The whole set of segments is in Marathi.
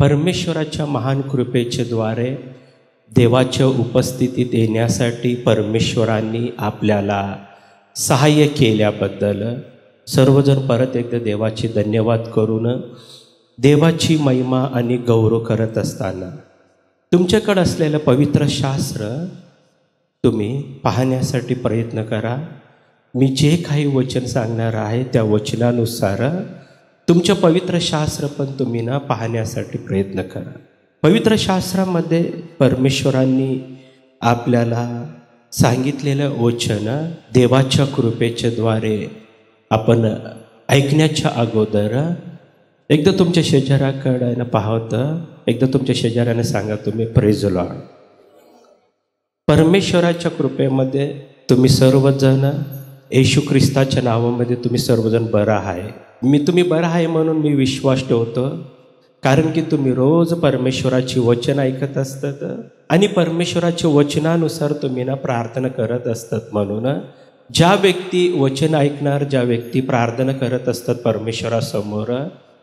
परमेश्वराच्या महान कृपेच्या द्वारे देवाच्या उपस्थितीत येण्यासाठी परमेश्वरांनी आपल्याला सहाय्य केल्याबद्दल सर्वजण परत एकदा देवाचे धन्यवाद करून देवाची महिमा आणि गौरव करत असताना तुमच्याकडे असलेलं पवित्र शास्त्र तुम्ही पाहण्यासाठी प्रयत्न करा। मी जे काही वचन सांगणार आहे त्या वचनानुसार तुमचं पवित्र शास्त्र पण तुम्ही पाहण्यासाठी प्रयत्न करा। पवित्र शास्त्रामध्ये परमेश्वरांनी आपल्याला सांगितलेलं वचन देवाच्या कृपेच्या द्वारे आपण ऐकण्याच्या अगोदर एकदा तुमच्या शेजाऱ्याकडे पाहतं, एकदा तुमच्या शेजाऱ्याने सांगा तुम्ही प्रेज द लॉर्ड। परमेश्वराच्या कृपेमध्ये तुम्ही सर्वजण येशू ख्रिस्ताच्या नावामध्ये तुम्ही सर्वजण बरं आहे। तुम्ही बरं आहे म्हणून मी विश्वास ठेवतो, कारण की तुम्ही रोज परमेश्वराची वचन ऐकत असतात आणि परमेश्वराच्या वचनानुसार तुम्ही प्रार्थना करत असतात। म्हणून ज्या व्यक्ती वचन ऐकणार, ज्या व्यक्ती प्रार्थना करत असतात परमेश्वरासमोर,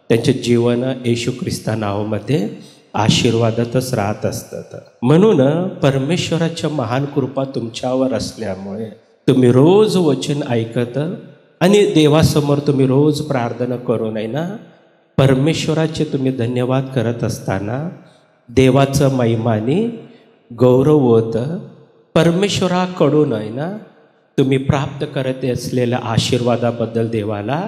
त्यांचे जीवन येशू ख्रिस्ता नावामध्ये आशीर्वादातच राहत असतात। म्हणून परमेश्वराच्या महान कृपा तुमच्यावर असल्यामुळे तुम्ही रोज वचन ऐकत आणि देवासमोर तुम्ही रोज प्रार्थना करून परमेश्वराचे तुम्ही धन्यवाद करत असताना देवाचं महिमाने गौरव होत परमेश्वराकडून तुम्ही प्राप्त करत असलेल्या आशीर्वादाबद्दल देवाला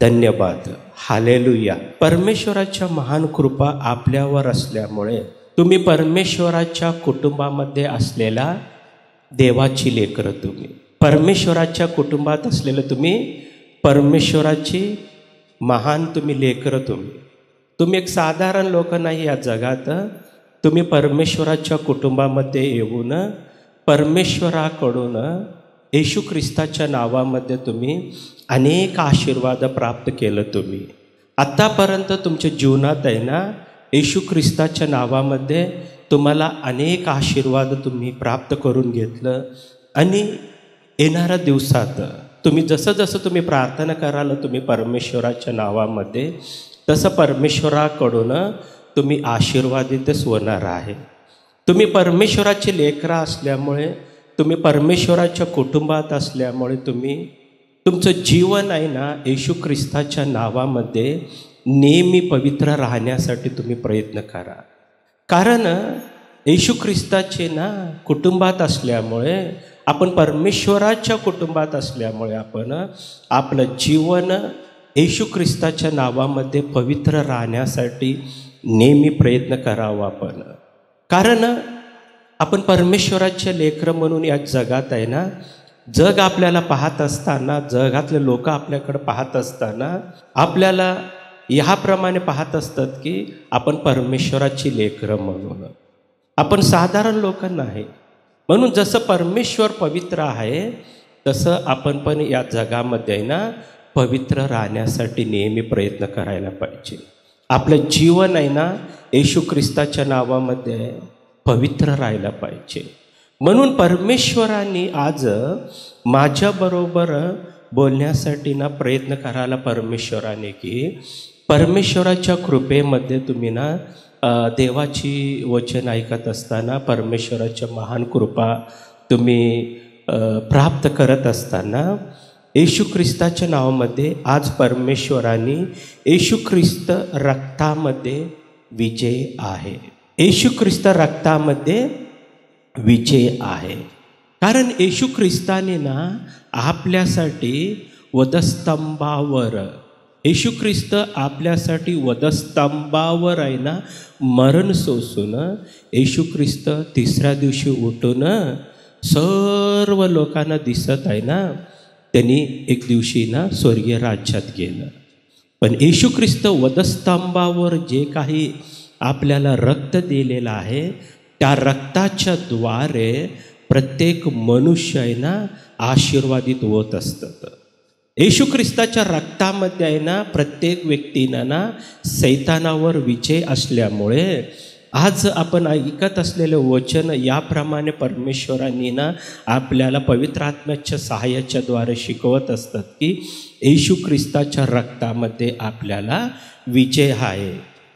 धन्यवाद। हालेलुया। परमेश्वराच्या महान कृपा आपल्यावर असल्यामुळे तुम्ही परमेश्वराच्या कुटुंबामध्ये असलेला देवाची लेकरं, तुम्ही परमेश्वराच्या कुटुंबात असलेलं तुम्ही परमेश्वराची महान तुम्ही लेकरं, तुम्ही एक साधारण लोक नाही या जगात। तुम्ही परमेश्वराच्या कुटुंबामध्ये येऊन परमेश्वराकडून येशू ख्रिस्ताच्या नावामध्ये तुम्ही अनेक आशीर्वाद प्राप्त केलं। तुम्ही आत्तापर्यंत तुमच्या जीवनात येशू ख्रिस्ताच्या नावामध्ये तुम्हाला अनेक आशीर्वाद तुम्ही प्राप्त करून घेतलं आणि येणाऱ्या दिवसात तुम्ही जसं जसं तुम्ही प्रार्थना कराल तुम्ही परमेश्वराच्या नावामध्ये, तसं परमेश्वराकडून तुम्ही आशीर्वादितच होणार आहे। तुम्ही परमेश्वराचे लेकरं असल्यामुळे, तुम्ही परमेश्वराच्या कुटुंबात असल्यामुळे तुमचं जीवन येशू ख्रिस्ताच्या नावामध्ये नेहमी पवित्र राहण्यासाठी तुम्ही प्रयत्न करा। कारण येशू ख्रिस्ताचे कुटुंबात असल्यामुळे, आपण परमेश्वराच्या कुटुंबात असल्यामुळे आपण आपलं जीवन येशू ख्रिस्ताच्या नावामध्ये पवित्र राहण्यासाठी नेहमी प्रयत्न करावा आपण। कारण आपण परमेश्वराचे लेकरं म्हणून या जगात जग आपल्याला पाहत असताना, जगातले लोक आपल्याकडे पाहत असताना आपल्याला ह्याप्रमाणे पाहत असतात की आपण परमेश्वराची लेकरं म्हणून, आपण साधारण लोक नाही। म्हणून जसं परमेश्वर पवित्र आहे तसं आपण पण या जगामध्ये पवित्र राहण्यासाठी नेहमी प्रयत्न करायला पाहिजे। आपलं जीवन येशू ख्रिस्ताच्या नावामध्ये पवित्र राहायला पाहिजे। म्हणून परमेश्वरांनी आज माझ्याबरोबर बोलण्यासाठी प्रयत्न करायला परमेश्वराने की परमेश्वराच्या कृपेमध्ये तुम्ही देवाची वचन ऐकत असताना, परमेश्वराच्या महान कृपा तुम्ही प्राप्त करत असताना येशू ख्रिस्ताच्या नावामध्ये आज परमेश्वराने येशू ख्रिस्त रक्तामध्ये विजय आहे। येशू ख्रिस्त रक्तामध्ये विजय आहे, कारण येशू ख्रिस्ताने आपल्यासाठी वधस्तंभावर, येशू ख्रिस्त आपल्यासाठी वधस्तंभावर मरण सोसून येशू ख्रिस्त तिसऱ्या दिवशी उठून सर्व लोकांना दिसत त्यांनी एक दिवशी स्वर्गीय राज्यात गेलं। पण येशू ख्रिस्त वधस्तंभावर जे काही आपल्याला रक्त दिलेलं आहे त्या रक्ताच्या द्वारे प्रत्येक मनुष्य आशीर्वादित होत असतात। येशू ख्रिस्ताच्या रक्तामध्ये प्रत्येक व्यक्तींना सैतानावर विजय असल्यामुळे आज आपण ऐकत असलेले वचन याप्रमाणे परमेश्वरांनी आपल्याला पवित्र आत्म्याच्या सहाय्याच्या द्वारे शिकवत असतात की येशू ख्रिस्ताच्या रक्तामध्ये आपल्याला विजय आहे।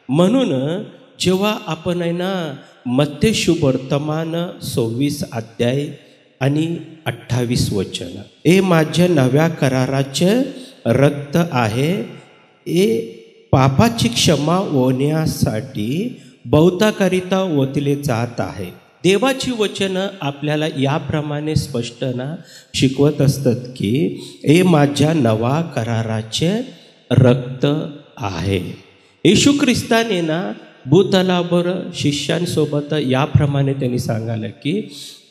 म्हणून जेव्हा आपण आहे ना मत्ते शुभवर्तमान 26 अध्याय आणि 28 वचन, हे माझ्या नव्या कराराचे रक्त आहे, हे पापाची क्षमा होण्यासाठी बहुताकरिता ओतले जात आहे. देवाची वचनं आपल्याला याप्रमाणे स्पष्ट शिकवत असतात की हे माझ्या नवा कराराचे रक्त आहे. येशू ख्रिस्ताने भूतलावर शिष्यांसोबत याप्रमाणे त्यांनी सांगायला की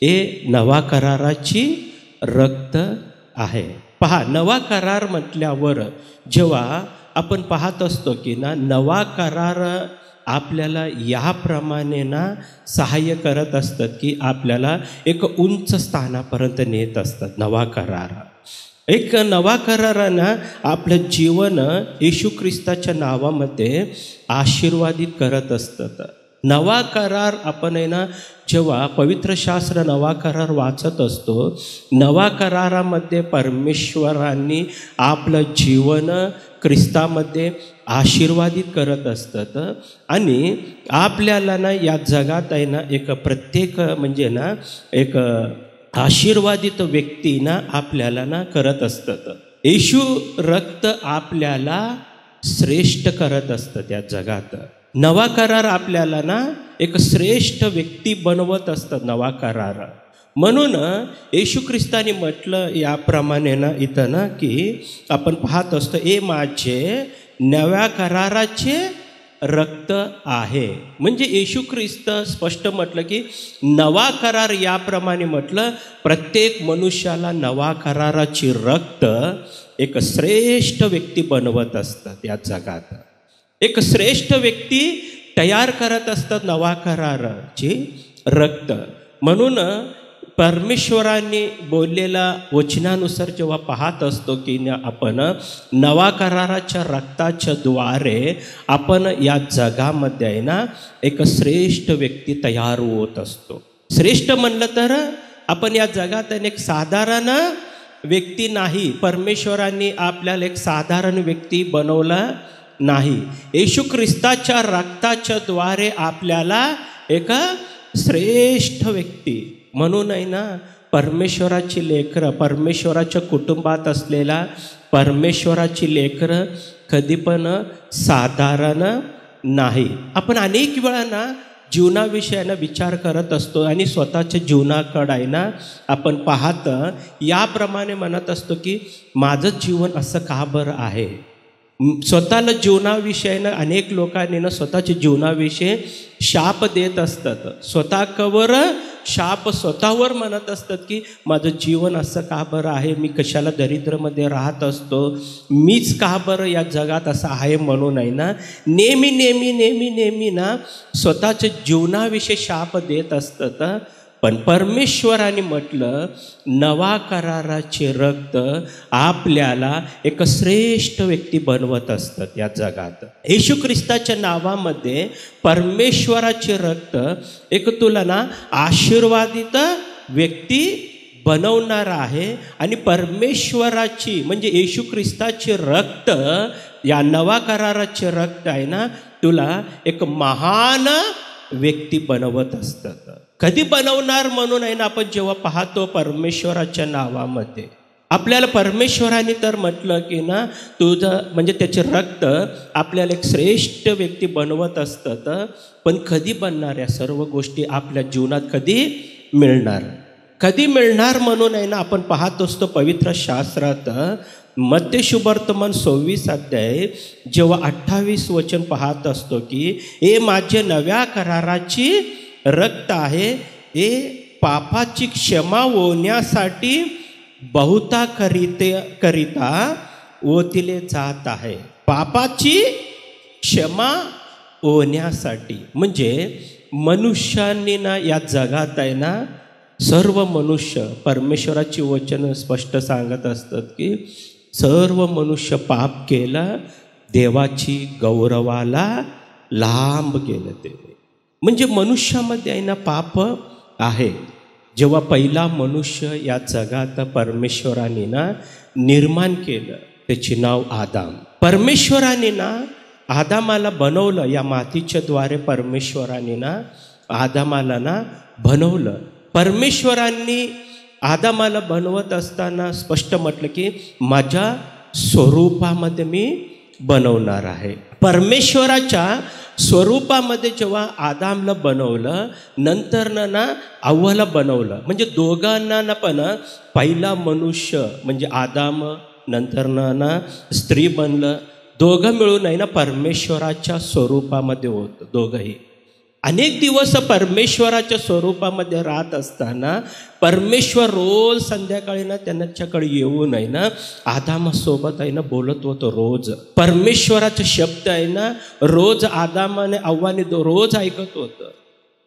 हे नवा कराराची रक्त आहे. पहा, नवा करार म्हटल्यावर जेव्हा आपण पाहत असतो की नवा करार आपल्याला याप्रमाणे सहाय्य करत असतात की आपल्याला एक उंच स्थानापर्यंत नेत असतात. नवा करार, एक नवा करारानं आपलं जीवन येशू ख्रिस्ताच्या नावामध्ये आशीर्वादित करत असतात. नवा करार आपण जेव्हा पवित्र शास्त्र नवा करार वाचत असतो, नवा करारामध्ये परमेश्वरांनी आपलं जीवन ख्रिस्तामध्ये आशीर्वादित करत असतात आणि आपल्याला या जगात एक प्रत्येक म्हणजे एक आशीर्वादित व्यक्ती आपल्याला करत असतात. येशू रक्त आपल्याला श्रेष्ठ करत असतं त्या जगात. नवा करार आपल्याला एक श्रेष्ठ व्यक्ती बनवत असतात नवा करार. म्हणून येशू ख्रिस्ताने म्हटलं याप्रमाणे इथं की आपण पाहत असतो, हे माझे नव्या कराराचे रक्त आहे. म्हणजे येशू ख्रिस्त स्पष्ट म्हटलं की नवा करार याप्रमाणे म्हटलं, प्रत्येक मनुष्याला नवा कराराची रक्त एक श्रेष्ठ व्यक्ती बनवत असतात या जगात. एक श्रेष्ठ व्यक्ती तयार करत असतात नवा कराराची रक्त. म्हणून परमेश्वरांनी बोललेला वचनानुसार जेव्हा पाहत असतो की आपण नवा कराराच्या रक्ताच्या द्वारे आपण या जगामध्ये एक श्रेष्ठ व्यक्ती तयार होत असतो. श्रेष्ठ म्हणलं तर आपण या जगात एक साधारण व्यक्ती नाही. परमेश्वरांनी आपल्याला एक साधारण व्यक्ती बनवला नाही. येशू ख्रिस्ताच्या रक्ताच्या द्वारे आपल्याला एक श्रेष्ठ व्यक्ती म्हणून परमेश्वराची लेकरं, परमेश्वराच्या कुटुंबात असलेला परमेश्वराची लेकरं कधी पण साधारण नाही. आपण अनेक वेळा जीवनाविषयानं विचार करत असतो आणि स्वतःच्या जीवनाकडे आपण पाहत याप्रमाणे म्हणत असतो की माझं जीवन असं का बरं आहे. स्वतःला जीवनाविषयीनं अनेक लोकांनी स्वतःच्या जीवनाविषयी शाप देत असतात. स्वतःवर शाप स्वतःवर म्हणत असतात की माझं जीवन असं का बरं आहे, मी कशाला दरिद्रमध्ये राहत असतो, मीच का बरं या जगात असं आहे म्हणून नेहमी नेहमी नेहमी नेहमी स्वतःच्या जीवनाविषयी शाप देत असतात. पण परमेश्वराने म्हटलं नवा कराराचे रक्त आपल्याला एक श्रेष्ठ व्यक्ती बनवत असतात या जगात. येशू ख्रिस्ताच्या नावामध्ये परमेश्वराचे रक्त एक तुला आशीर्वादित व्यक्ती बनवणार आहे. आणि परमेश्वराची म्हणजे येशू ख्रिस्ताचे रक्त, या नवा कराराचे रक्त तुला एक महान व्यक्ती बनवत असतात. कधी बनवणार म्हणून आपण जेव्हा पाहतो परमेश्वराच्या नावामध्ये आपल्याला परमेश्वराने तर म्हटलं की तुझं म्हणजे त्याचे रक्त आपल्याला एक श्रेष्ठ व्यक्ती बनवत असतात. पण कधी बनणार या सर्व गोष्टी आपल्या जीवनात कधी मिळणार, कधी मिळणार म्हणून आपण पाहत असतो पवित्र शास्त्रात मत्ते शुभवर्तमान 26 अध्याय जेव्हा 28 वचन पाहत असतो की हे माझे नव्या कराराची रक्त आहे, हे पापाची क्षमा होण्यासाठी बहुताकरिता ओतले जात आहे. पापाची क्षमा होण्यासाठी म्हणजे मनुष्यांनी या जगात सर्व मनुष्य, परमेश्वराची वचन स्पष्ट सांगत असतात की सर्व मनुष्य पाप केलं, देवाची गौरवाला लांब गेलं. ते म्हणजे मनुष्यामध्ये पाप आहे. जेव्हा पहिला मनुष्य या जगात परमेश्वराने निर्माण केलं, त्याचे नाव आदाम. परमेश्वराने आदामाला बनवलं, या मातीच्या द्वारे परमेश्वराने ना आदामाला ना बनवलं. परमेश्वरांनी आदामाला बनवत असताना स्पष्ट म्हटलं की माझ्या स्वरूपामध्ये मी बनवणार आहे. परमेश्वराच्या स्वरूपामध्ये जेव्हा आदामला बनवलं, नंतर ना हव्वाला बनवलं. म्हणजे दोघांना ना पण पहिला मनुष्य म्हणजे आदाम, नंतर ना स्त्री बनलं. दोघं मिळून आहे ना परमेश्वराच्या स्वरूपामध्ये होतं. दोघंही अनेक दिवस परमेश्वराच्या स्वरूपामध्ये राहत असताना परमेश्वर रोज संध्याकाळी ना त्यांच्याकडे येऊन आहे ना आदामासोबत आहे ना बोलत होतं. रोज परमेश्वराचा शब्द आहे ना रोज आदामाने हव्वाने रोज ऐकत होतं.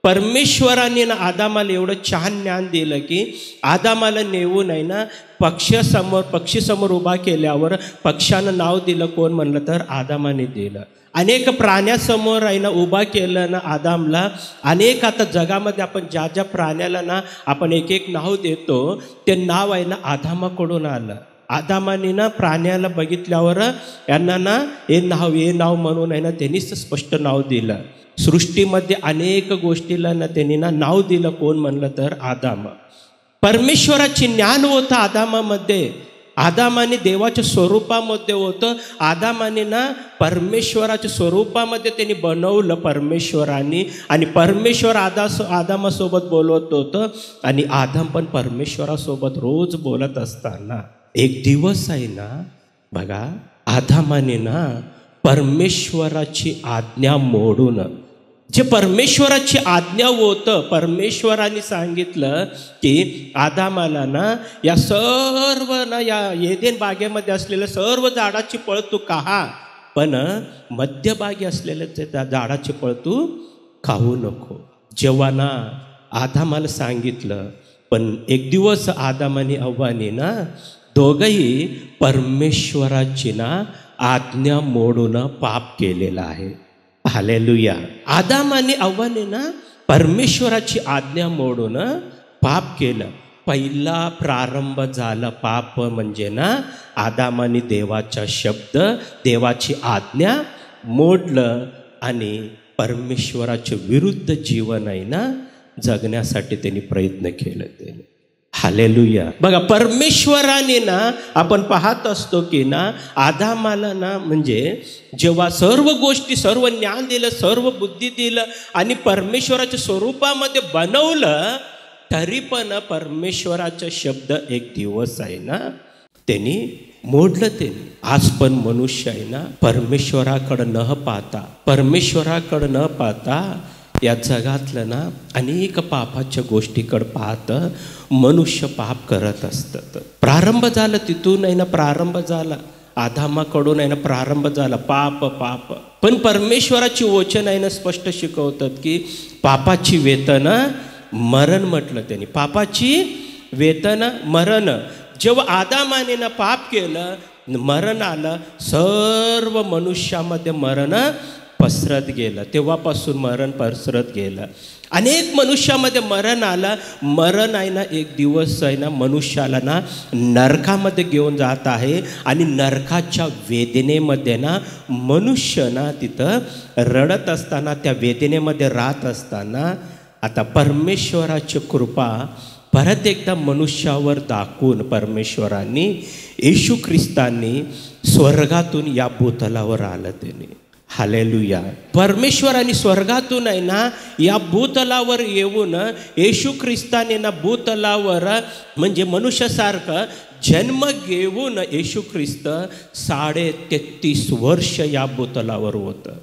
परमेश्वराने ना आदामाला एवढं छान ज्ञान दिलं की आदामाला नेऊन आहे ना पक्षीसमोर उभा केल्यावर पक्ष्यानं नाव दिलं. कोण म्हणलं तर आदामाने दिलं. अनेक प्राण्यासमोर आहे ना उभा केलं ना आदामला. अनेक आता जगामध्ये आपण ज्या ज्या प्राण्याला ना आपण एक एक नाव देतो, ते नाव आहे ना आदामाकडून आलं. आदामाने ना प्राण्याला बघितल्यावर यांना ना हे नाव म्हणून आहे ना त्यांनीच स्पष्ट नाव दिलं. सृष्टीमध्ये अनेक गोष्टीला ना त्यांनी ना नाव दिलं. कोण म्हणलं तर आदाम. परमेश्वराचे ज्ञान होतं आदामामध्ये. आदामाने देवाच्या स्वरूपामध्ये होतं. आदामाने ना परमेश्वराच्या स्वरूपामध्ये त्यांनी बनवलं परमेश्वराने. आणि परमेश्वर आदामासोबत बोलत होतं आणि आदाम पण परमेश्वरासोबत रोज बोलत असताना एक दिवस आहे ना बघा, आदामाने ना परमेश्वराची आज्ञा मोडून, जे परमेश्वराची आज्ञा होतं, परमेश्वराने सांगितलं की आदामाला ना या सर्व ना या एदेन बागेमध्ये असलेल्या सर्व झाडाची फळ तू खा, पण मध्यभागी असलेल्या त्या झाडाची फळ तू खाऊ नको. जेव्हा ना आदामाला सांगितलं, पण एक दिवस आदामाने हव्वाने ना दोघंही परमेश्वराची ना आज्ञा मोडून पाप केलेला आहे. हालेलुया. आदाम आणि हव्वाने ना परमेश्वराची आज्ञा मोडून पाप केलं. पहिला प्रारंभ झाला पाप म्हणजे ना आदामाने देवाचा शब्द, देवाची आज्ञा मोडलं आणि परमेश्वराच्या विरुद्ध जीवन आहे ना जगण्यासाठी त्यांनी प्रयत्न केले. त्याने हालेलुया. बघा, परमेश्वराने ना आपण पाहत असतो की ना आदामाला ना म्हणजे जेव्हा सर्व गोष्टी, सर्व ज्ञान दिलं, सर्व बुद्धी दिलं आणि परमेश्वराच्या स्वरूपामध्ये बनवलं, तरी पण परमेश्वराचा शब्द एक दिवस आहे ना त्यांनी मोडलं. त्यांनी आज पण मनुष्य आहे ना परमेश्वराकडं न पाहता या जगातलं ना अनेक पापाच्या गोष्टीकडे पाहतं मनुष्य पाप करत असतात. प्रारंभ झाला तिथून आहे ना, प्रारंभ झाला आदामाकडून आहे ना, प्रारंभ झाला पाप. पण परमेश्वराची वचन आहे ना स्पष्ट शिकवतात की पापाची वेतन मरण म्हटलं त्यांनी. पापाची वेतन मरण. जेव्हा आदामाने ना पाप केलं, मरण आलं, सर्व मनुष्यामध्ये मरण पसरत गेलं. तेव्हापासून मरण पसरत गेलं. अनेक मनुष्यामध्ये मरण आलं. मरण आहे ना एक दिवस आहे ना मनुष्याला ना नरकामध्ये घेऊन जात आहे आणि नरकाच्या वेदनेमध्ये ना मनुष्य ना तिथं रडत असताना, त्या वेदनेमध्ये राहत असताना आता परमेश्वराची कृपा परत एकदा मनुष्यावर दाखवून परमेश्वरांनी, येशू ख्रिस्तांनी स्वर्गातून या भूतलावर आलं. त्याने हालेलुया. परमेश्वराने स्वर्गातून आहे ना या भूतलावर येऊन येशू ख्रिस्ताने ना भूतलावर म्हणजे मनुष्यासारखं जन्म घेऊन येशू ख्रिस्त 33.5 वर्ष या भूतलावर होतं.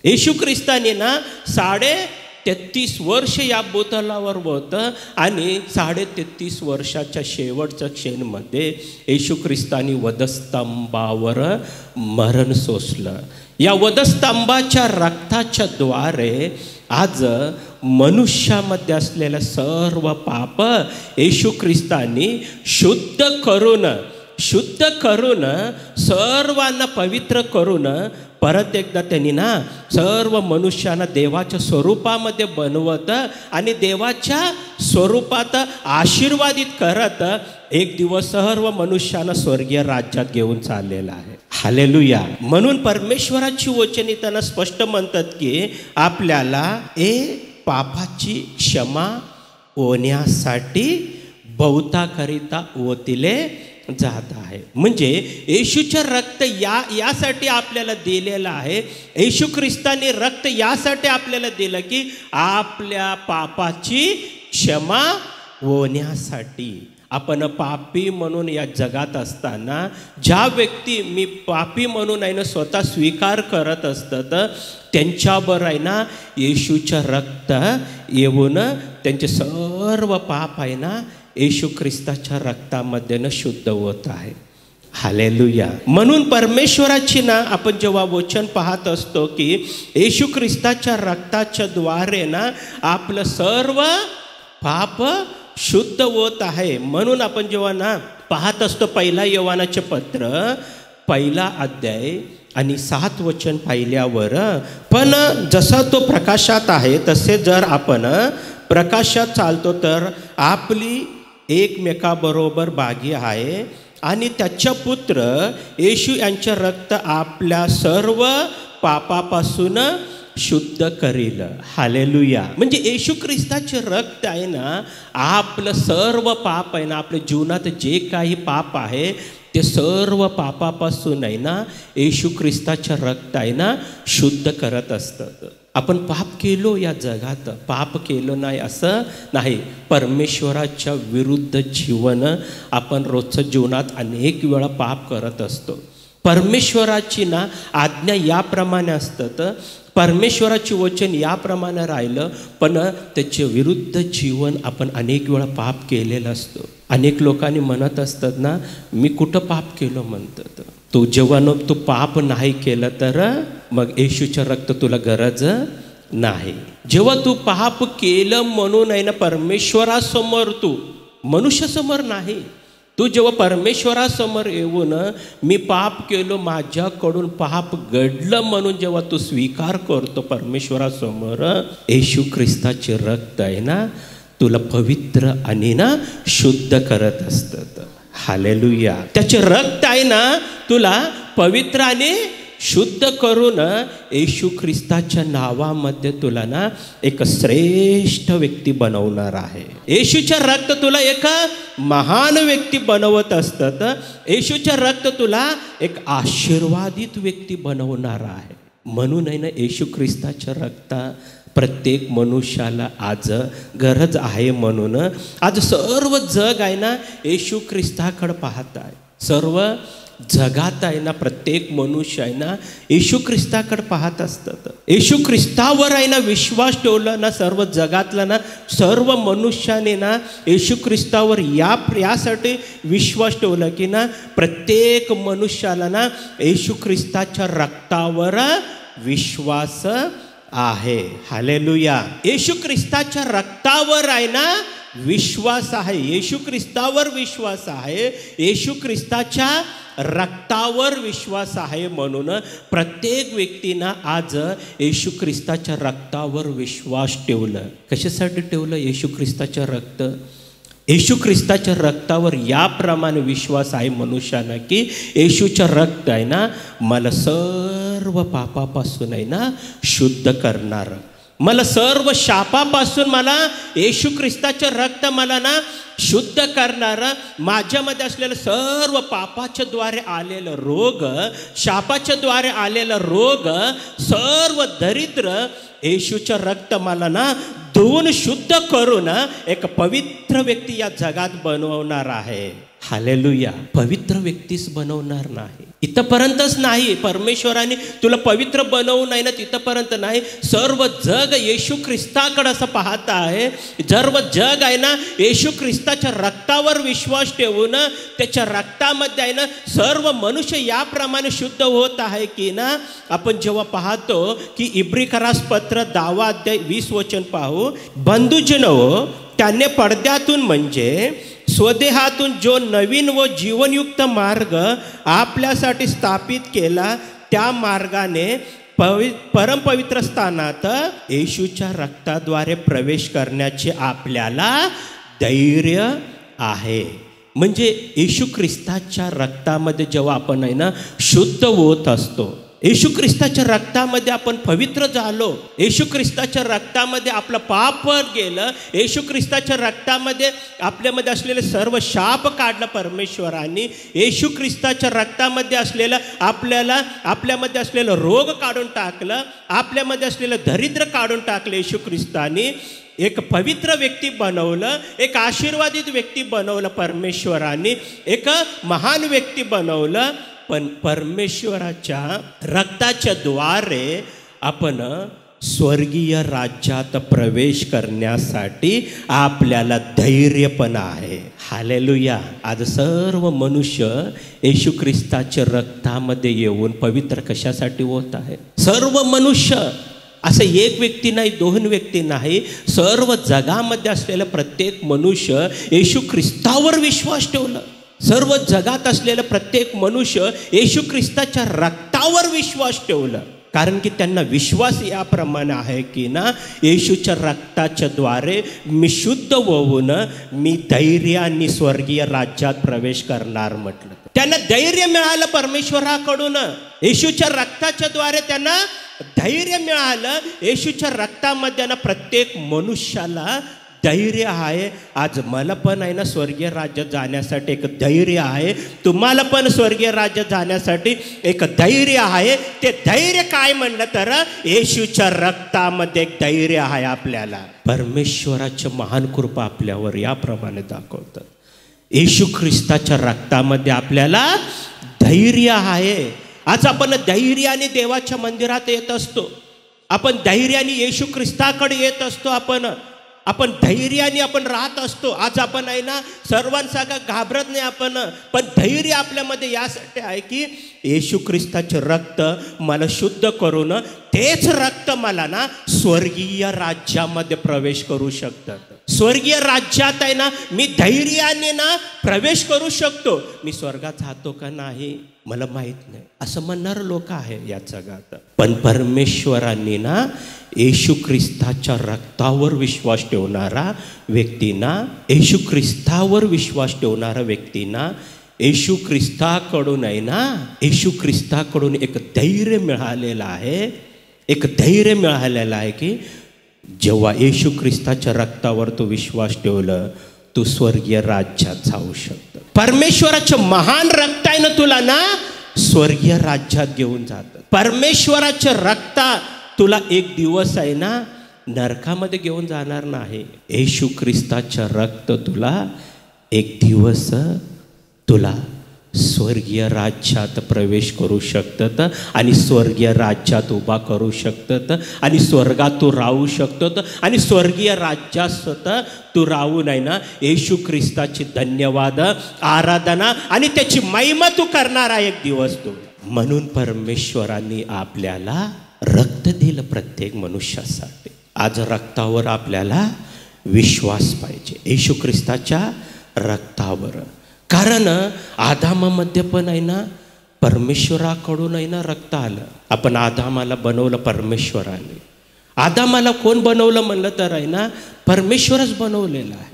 येशू ख्रिस्ताने ना 33.5 वर्ष या भूतलावर होतं आणि 33.5 वर्षाच्या शेवटच्या क्षणमध्ये येशू ख्रिस्तानी वधस्तंभावर मरण सोसलं. या वधस्तंभाच्या रक्ताच्या द्वारे आज मनुष्यामध्ये असलेल्या सर्व पाप येशू ख्रिस्तानी शुद्ध करून शुद्ध करून सर्वांना पवित्र करून परत एकदा त्यांनी ना सर्व मनुष्यांना देवाच्या स्वरूपामध्ये बनवत आणि देवाच्या स्वरूपात आशीर्वादित करत एक दिवस सर्व मनुष्यांना स्वर्गीय राज्यात घेऊन चाललेला आहे. हालेलुया. म्हणून परमेश्वराची वचने त्यांना स्पष्ट म्हणतात की आपल्याला पापाची क्षमा होण्यासाठी बहुताकरिता ओतिले जात आहे. म्हणजे येशूचे रक्त यासाठी आपल्याला दिलेलं आहे. येशू ख्रिस्ताने रक्त यासाठी आपल्याला दिलं की आपल्या पापाची क्षमा होण्यासाठी. आपण पापी म्हणून या जगात असताना ज्या व्यक्ती मी पापी म्हणून आहे ना स्वतः स्वीकार करत असतात त्यांच्यावर आहे ना येशूचं रक्त येऊन त्यांचे सर्व पाप आहे ना येशू ख्रिस्ताच्या रक्तामध्ये न शुद्ध होत आहे. हालेलुया. म्हणून परमेश्वराची ना आपण जेव्हा वचन पाहत असतो की येशू ख्रिस्ताच्या रक्ताच्या द्वारे ना आपलं सर्व पाप शुद्ध होत आहे. म्हणून आपण जेव्हा ना पाहत असतो पहिला योहानाचे पत्र 1 अध्याय आणि 7 वचन पाहिल्यावर, पण जसा तो प्रकाशात आहे तसे जर आपण प्रकाशात चालतो तर आपली एकमेकाबरोबर भागी आहे आणि त्याच्या पुत्र येशू यांचे रक्त आपल्या सर्व पापापासून शुद्ध करील. हालेलुया. म्हणजे येशू ख्रिस्ताचे रक्त आहे ना आपलं सर्व पाप आहे ना आपल्या जीवनात जे काही पाप आहे ते सर्व पापापासून आहे ना येशू ख्रिस्ताचे रक्त आहे ना शुद्ध करत असतात. आपण पाप केलो या जगात, पाप केलं नाही असं नाही. परमेश्वराच्या विरुद्ध जीवन आपण रोजच्या जीवनात अनेक वेळा पाप करत असतो. परमेश्वराची ना आज्ञा याप्रमाणे असतात, परमेश्वराची वचन याप्रमाणे राहिलं, पण त्याचे विरुद्ध जीवन आपण अनेक वेळा पाप केलेलं असतो. अनेक लोकांनी म्हणत असतात ना मी कुठं पाप केलं म्हणतात. तू जेव्हा तू पाप नाही केलं तर मग येशूचं रक्त तुला गरज नाही. जेव्हा तू पाप केलं म्हणून आहे ना परमेश्वरासमोर, तू मनुष्यासमोर नाही, तू जेव्हा परमेश्वरासमोर येऊन मी पाप केलो माझ्याकडून पाप घडलं म्हणून जेव्हा तू स्वीकार करतो परमेश्वरासमोर, येशू ख्रिस्ताचे रक्त आहे ना तुला पवित्र आणि ना शुद्ध करत असतात. हालेलुया. त्याचे रक्त आहे ना तुला पवित्र आणि शुद्ध करून येशू ख्रिस्ताच्या नावामध्ये तुला ना एक श्रेष्ठ व्यक्ती बनवणार आहे. येशूचे रक्त तुला एक महान व्यक्ती बनवत असतात. येशूचे रक्त तुला एक आशीर्वादित व्यक्ती बनवणार आहे. म्हणून आहे ना येशू ख्रिस्ताच्या रक्त प्रत्येक मनुष्याला आज गरज आहे. म्हणून आज सर्व जग आहे ना येशू ख्रिस्ताकडे पाहत आहे. सर्व जगात आहे ना प्रत्येक मनुष्य आहे ना येशू ख्रिस्ताकडे पाहत असतात. येशू ख्रिस्तावर आहे ना विश्वास ठेवला ना सर्व जगातला ना सर्व मनुष्याने ना येशू ख्रिस्तावर यासाठी विश्वास ठेवला की ना प्रत्येक मनुष्याला ना येशू ख्रिस्ताच्या रक्तावर विश्वास आहे. हालेलुया. येशू ख्रिस्ताच्या रक्तावर आहे ना विश्वास आहे. येशू ख्रिस्तावर विश्वास आहे. येशू ख्रिस्ताच्या रक्तावर विश्वास आहे. म्हणून प्रत्येक व्यक्तीनं आज येशू ख्रिस्ताच्या रक्तावर विश्वास ठेवलं. कशासाठी ठेवलं? येशू ख्रिस्ताच्या रक्त, येशू ख्रिस्ताच्या रक्तावर याप्रमाणे विश्वास आहे मनुष्यानं की येशूचं रक्त आहे ना मला सर्व पापापासून आहे ना शुद्ध करणार, मला सर्व शापापासून मला येशू ख्रिस्ताचं रक्त मला ना शुद्ध करणार, माझ्यामध्ये असलेलं सर्व पापाच्या द्वारे आलेलं रोग, शापाच्या द्वारे आलेलं रोग, सर्व दरिद्र येशूचं रक्त मला ना धुवून शुद्ध करून एक पवित्र व्यक्ती या जगात बनवणार आहे. हालेलुया. पवित्र व्यक्तीच बनवणार नाही, इथपर्यंतच नाही. परमेश्वराने तुला पवित्र बनवू नाही ना तिथपर्यंत नाही. सर्व जग येशू ख्रिस्ताकडे असं पाहत आहे. सर्व जग आहे ना येशू ख्रिस्ताच्या रक्तावर विश्वास ठेवून त्याच्या रक्तामध्ये आहे ना सर्व मनुष्य याप्रमाणे शुद्ध होत आहे की ना आपण जेव्हा पाहतो की इब्रिकरास पत्र 10 अध्याय 20 वचन पाहू. बंधुजनो, त्याने पडद्यातून म्हणजे स्वदेहातून जो नवीन व जीवनयुक्त मार्ग आपल्यासाठी स्थापित केला, त्या मार्गाने परमपवित्र स्थानात येशूच्या रक्ताद्वारे प्रवेश करण्याचे आपल्याला धैर्य आहे. म्हणजे येशू ख्रिस्ताच्या रक्तामध्ये जेव्हा आपण आहे ना शुद्ध होत असतो, येशू ख्रिस्ताच्या रक्तामध्ये आपण पवित्र झालो, येशू ख्रिस्ताच्या रक्तामध्ये आपलं पाप गेलं, येशू ख्रिस्ताच्या रक्तामध्ये आपल्यामध्ये असलेले सर्व शाप काढलं परमेश्वरांनी, येशू ख्रिस्ताच्या रक्तामध्ये असलेलं आपल्यामध्ये असलेलं रोग काढून टाकलं, आपल्यामध्ये असलेलं दरिद्र काढून टाकलं येशू ख्रिस्तानी. एक पवित्र व्यक्ती बनवलं, एक आशीर्वादित व्यक्ती बनवलं परमेश्वरांनी, एक महान व्यक्ती बनवलं. पण परमेश्वराच्या रक्ताच्या द्वारे आपण स्वर्गीय राज्यात प्रवेश करण्यासाठी आपल्याला धैर्य पण आहे. हालेलुया. आज सर्व मनुष्य येशू ख्रिस्ताच्या रक्तामध्ये येऊन पवित्र कशासाठी होत आहे? सर्व मनुष्य, असं एक व्यक्ती नाही, दोन व्यक्ती नाही, सर्व जगामध्ये असलेलं प्रत्येक मनुष्य येशू ख्रिस्तावर विश्वास ठेवलं. सर्व जगात असलेलं प्रत्येक मनुष्य येशू ख्रिस्ताच्या रक्तावर विश्वास ठेवलं. कारण की त्यांना विश्वास याप्रमाणे आहे की ना, येशूच्या रक्ताच्या द्वारे मी शुद्ध होऊन मी धैर्याने स्वर्गीय राज्यात प्रवेश करणार म्हटलं. त्यांना धैर्य मिळालं परमेश्वराकडून. येशूच्या रक्ताच्या द्वारे त्यांना धैर्य मिळालं. येशूच्या रक्तामध्ये ना प्रत्येक मनुष्याला धैर्य आहे. आज मला पण आहे ना स्वर्गीय राज्यात जाण्यासाठी एक धैर्य आहे. तुम्हाला पण स्वर्गीय राज्यात जाण्यासाठी एक धैर्य आहे. ते धैर्य काय म्हणलं तर येशूच्या रक्तामध्ये एक धैर्य आहे आपल्याला. परमेश्वराची महान कृपा आपल्यावर याप्रमाणे दाखवतं. येशू ख्रिस्ताच्या रक्तामध्ये आपल्याला धैर्य आहे. आज आपण धैर्याने देवाच्या मंदिरात येत असतो, आपण धैर्याने येशू ख्रिस्ताकडे येत असतो, आपण धैर्याने आपण राहत असतो. आज आपण आहे ना सर्वांसारखं घाबरत नाही आपण, पण धैर्य आपल्यामध्ये यासाठी आहे की येशू ख्रिस्ताचे रक्त मला शुद्ध करून तेच रक्त मला ना स्वर्गीय राज्यामध्ये प्रवेश करू शकतात. स्वर्गीय राज्यात आहे ना मी धैर्याने ना प्रवेश करू शकतो. मी स्वर्गात जातो का नाही मला माहीत नाही असं म्हणणारे लोक आहे या जगात. पण परमेश्वरांनी ना येशू ख्रिस्ताच्या रक्तावर विश्वास ठेवणारा व्यक्तींना, येशू ख्रिस्तावर विश्वास ठेवणारा व्यक्तींना येशू ख्रिस्ताकडून आहे ना, येशू ख्रिस्ताकडून एक धैर्य मिळालेलं आहे. एक धैर्य मिळालेलं आहे की जेव्हा येशू ख्रिस्ताच्या रक्तावर तू विश्वास ठेवलं, तू स्वर्गीय राज्यात जाऊ शकतो. परमेश्वराचं महान रक्त आहे ना तुला ना स्वर्गीय राज्यात घेऊन जातं. परमेश्वराचं रक्त तुला एक दिवस आहे ना नरकामध्ये घेऊन जाणार नाही. येशू ख्रिस्ताचं रक्त तुला एक दिवस तुला स्वर्गीय राज्यात प्रवेश करू शकतं आणि स्वर्गीय राज्यात उभा करू शकतं आणि स्वर्गात तू राहू शकतो आणि स्वर्गीय राज्यात तू राहून आहे ना येशू ख्रिस्ताची धन्यवाद, आराधना आणि त्याची महिमा तू करणार आहे एक दिवस तू. म्हणून परमेश्वरांनी आपल्याला रक्त दिलं प्रत्येक मनुष्यासाठी. आज रक्तावर आपल्याला विश्वास पाहिजे, येशू ख्रिस्ताच्या रक्तावर. कारण आदामामध्ये पण आहे ना परमेश्वराकडून आहे ना रक्त आलं. आपण आदामाला बनवलं परमेश्वराने. आदामाला कोण बनवलं म्हणलं तर आहे ना परमेश्वरच बनवलेलं आहे.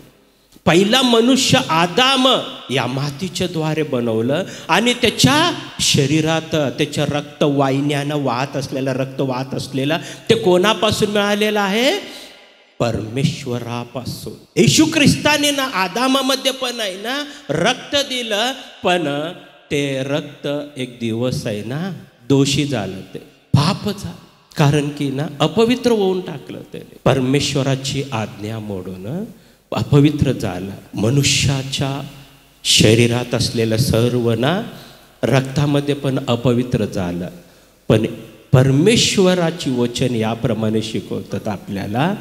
पहिला मनुष्य आदाम या मातीच्या द्वारे बनवलं आणि त्याच्या शरीरात त्याच्या रक्त वाहिन्यानं वाहत असलेलं, रक्त वाहत असलेला ते कोणापासून मिळालेलं आहे? परमेश्वरापासून. येशू ख्रिस्ताने ना आदामामध्ये पण आहे ना रक्त दिलं, पण ते रक्त एक दिवस आहे ना दोषी झालं, ते पाप झालं. कारण की ना अपवित्र होऊन टाकलं त्याने. परमेश्वराची आज्ञा मोडून अपवित्र झालं. मनुष्याच्या शरीरात असलेलं सर्व ना रक्तामध्ये पण अपवित्र झालं. पण परमेश्वराची वचन याप्रमाणे शिकवतात आपल्याला,